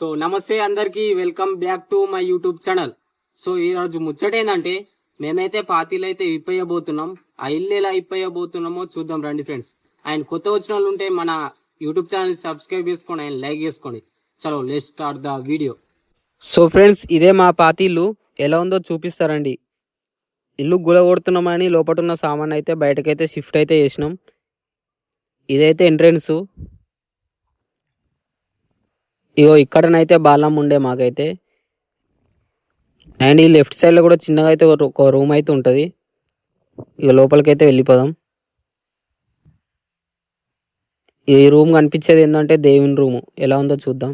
So నమస్తే అందరికి, welcome back to my YouTube channel. So ఈ రోజు ముచ్చటేందంటే మేమైతే పాతీలు అయితే ఇప్పయ్యబోతున్నాం. ఆ ఇల్లు ఎలా ఇప్పయ్యబోతున్నామో చూద్దాం రండి ఫ్రెండ్స్. ఆయన కొత్త వచ్చిన వాళ్ళు ఉంటే మన యూట్యూబ్ ఛానల్ సబ్స్క్రైబ్ చేసుకోండి, ఆయన లైక్ చేసుకోండి. చలో let's start the video. So friends, ఇదే మా పాతీలు ఎలా ఉందో చూపిస్తారండి. ఇల్లు గులగొడుతున్నామని లోపల ఉన్న సామాన్ అయితే బయటకైతే షిఫ్ట్ అయితే చేసినాం. ఇదైతే ఎంట్రెన్స్. ఇగో ఇక్కడనైతే బాలం ఉండే మాకైతే. అండ్ ఈ లెఫ్ట్ సైడ్లో కూడా చిన్నగా అయితే ఒక రూమ్ అయితే ఉంటుంది. ఇక లోపలికైతే వెళ్ళిపోదాం. ఈ రూమ్ కనిపించేది ఏంటంటే దేవుని రూము. ఎలా ఉందో చూద్దాం.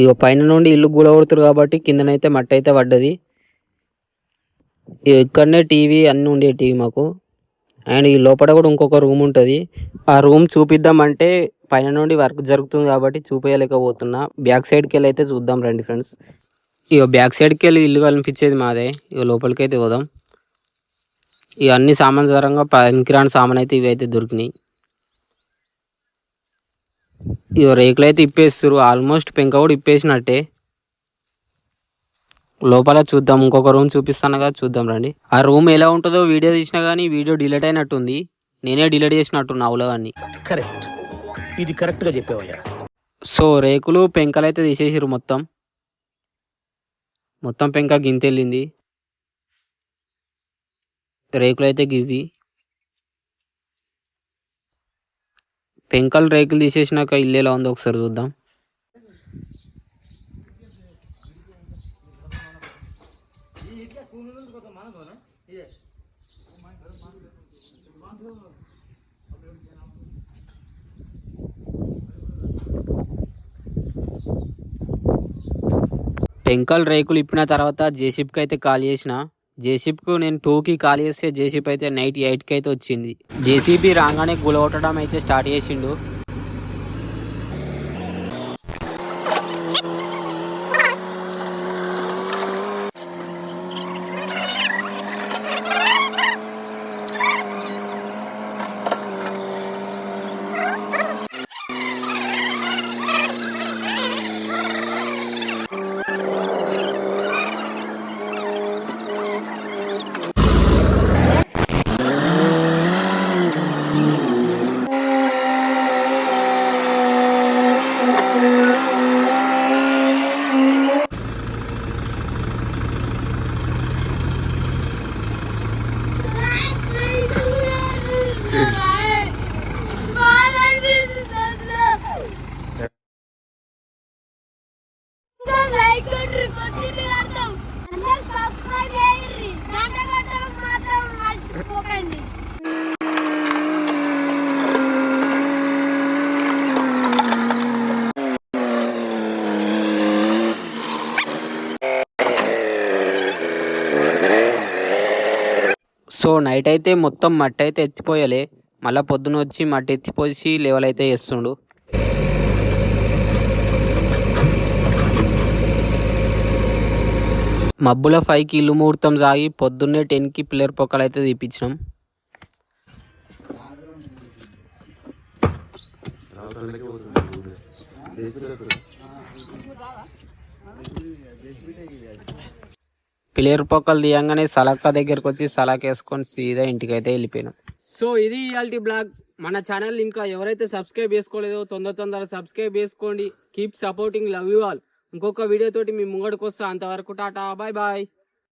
ఇక పైన నుండి ఇల్లు గూడగొడుతురు కాబట్టి కిందనైతే మట్టి అయితే పడ్డది. ఇక్కడనే టీవీ అన్నీ ఉండే టీవీ మాకు. అండ్ ఈ లోపల కూడా ఇంకొక రూమ్ ఉంటుంది. ఆ రూమ్ చూపిద్దామంటే పైన నుండి వర్క్ జరుగుతుంది కాబట్టి చూపించలేకపోతున్నా. బ్యాక్ సైడ్కి వెళ్ళి అయితే చూద్దాం రండి ఫ్రెండ్స్. ఇక బ్యాక్ సైడ్కి వెళ్ళి ఇల్లు కనిపించేది మాదే. ఇక లోపలికి అయితే పోదాం. ఇక అన్ని సామాన్సరంగా పనికిరాని సామాన్ అయితే ఇవి అయితే దొరికినాయి. ఇక రేకులు అయితే ఇప్పేస్తారు. ఆల్మోస్ట్ పెంక కూడా ఇప్పేసినట్టే. లోపల చూద్దాం. ఇంకొక రూమ్ చూపిస్తాను కదా, చూద్దాం రండి. ఆ రూమ్ ఎలా ఉంటుందో వీడియో తీసినా కానీ వీడియో డిలీట్ అయినట్టుంది. నేనే డిలీట్ చేసినట్టున్నా అవలగాన్ని. కరెక్ట్, ఇది కరెక్ట్ గా చెప్పావయ్యా. సో రేకులు పెంకలు అయితే తీసేసిరు. మొత్తం పెంక గింతెళ్ళింది. రేకులు అయితే గివి. పెంకలు రేకులు తీసేసినాక ఇల్లు ఎలా ఉందో ఒకసారి చూద్దాం. పెంకల్ రేకులు ఇప్పిన తర్వాత జేసీబీకి అయితే కాల్ చేసిన. జేసీబీకు నేను 2కి కాల్ చేస్తే జేసీబీ అయితే నైట్ 8కి అయితే వచ్చింది. జేసీబీ రాగానే గులగొట్టడం అయితే స్టార్ట్ చేసిండు. సో నైట్ అయితే మొత్తం మట్టి అయితే ఎత్తిపోయలే. మళ్ళీ పొద్దున వచ్చి మట్టి ఎత్తిపోసి లెవెల్ అయితే చేస్తుండు. మబ్బుల 5కి ఇల్లు ముహూర్తం సాగి పొద్దున్నే 10కి పిల్లర్ పొక్కలు అయితే తీపించినాం. పిల్లర్ పొక్కలు తీయంగానే సలక్క దగ్గరకు వచ్చి సలక్ వేసుకొని సీదా ఇంటికి అయితే వెళ్ళిపోయినాం. సో ఇది ఇయాల్టి బ్లాగ్. మన ఛానల్ ఇంకా ఎవరైతే సబ్స్క్రైబ్ చేసుకోలేదో తొందర సబ్స్క్రైబ్ చేసుకోండి. Keep supporting, love you all. ఇంకొక వీడియో తోటి మీ ముంగడికి వస్తా. అంతవరకు టాటా, బాయ్ బాయ్.